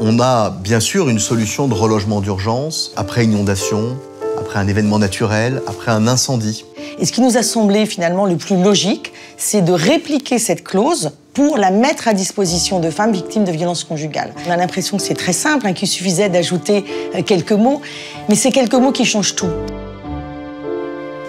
On a bien sûr une solution de relogement d'urgence après inondation, après un événement naturel, après un incendie. Et ce qui nous a semblé finalement le plus logique, c'est de répliquer cette clause pour la mettre à disposition de femmes victimes de violences conjugales. On a l'impression que c'est très simple, qu'il suffisait d'ajouter quelques mots, mais c'est quelques mots qui changent tout.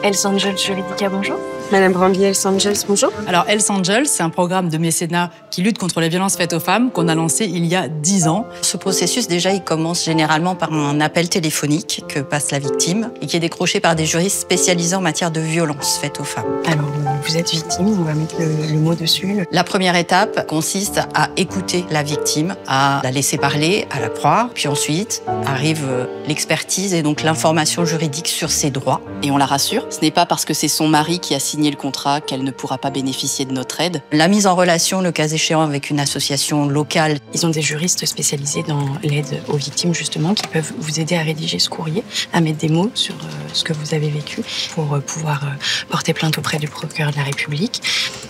Hells Angels Juridica, bonjour. Madame Bramby, Hells Angels, bonjour. Alors, Hells Angels, c'est un programme de mécénat qui lutte contre les violences faites aux femmes qu'on a lancé il y a 10 ans. Ce processus, déjà, il commence généralement par un appel téléphonique que passe la victime et qui est décroché par des juristes spécialisés en matière de violences faites aux femmes. Alors, vous êtes victime, on va mettre le mot dessus. La première étape consiste à écouter la victime, à la laisser parler, à la croire. Puis ensuite, arrive l'expertise et donc l'information juridique sur ses droits. Et on la rassure. Ce n'est pas parce que c'est son mari qui a signé le contrat qu'elle ne pourra pas bénéficier de notre aide. La mise en relation, le cas échéant, avec une association locale. Ils ont des juristes spécialisés dans l'aide aux victimes, justement, qui peuvent vous aider à rédiger ce courrier, à mettre des mots sur ce que vous avez vécu pour pouvoir porter plainte auprès du procureur de la République.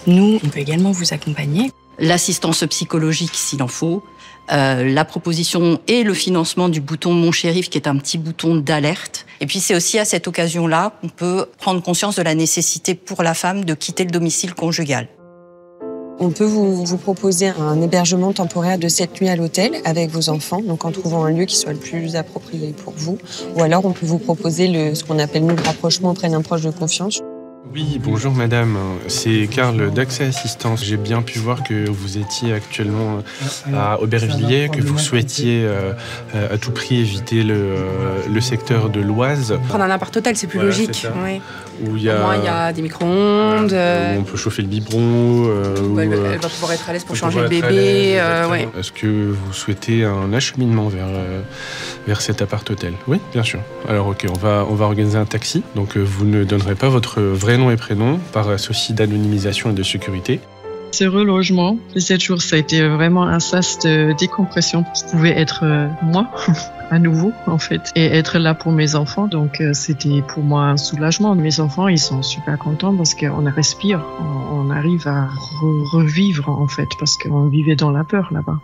Nous, on peut également vous accompagner. L'assistance psychologique, s'il en faut. La proposition et le financement du bouton Mon Chérif, qui est un petit bouton d'alerte. Et puis c'est aussi à cette occasion-là qu'on peut prendre conscience de la nécessité pour la femme de quitter le domicile conjugal. On peut vous proposer un hébergement temporaire de 7 nuits à l'hôtel avec vos enfants, donc en trouvant un lieu qui soit le plus approprié pour vous. Ou alors on peut vous proposer ce qu'on appelle nous le rapprochement auprès d'un proche de confiance. Oui, bonjour madame, c'est Karl d'Accès Assistance. J'ai bien pu voir que vous étiez actuellement à Aubervilliers, que vous souhaitiez à tout prix éviter le secteur de l'Oise. Prendre un appart-hôtel, c'est plus logique. Oui. Où il y a, au moins, il y a des micro-ondes. Où on peut chauffer le biberon. Elle va pouvoir être à l'aise pour changer le bébé. Ouais. Est-ce que vous souhaitez un acheminement vers cet appart-hôtel? Oui, bien sûr. Alors ok, on va organiser un taxi. Donc vous ne donnerez pas votre vrai nom et prénom par souci d'anonymisation et de sécurité. Ce relogement, les 7 jours, ça a été vraiment un sas de décompression. Je pouvais être moi, à nouveau, en fait, et être là pour mes enfants. Donc, c'était pour moi un soulagement. Mes enfants, ils sont super contents parce qu'on respire, on arrive à revivre, en fait, parce qu'on vivait dans la peur là-bas.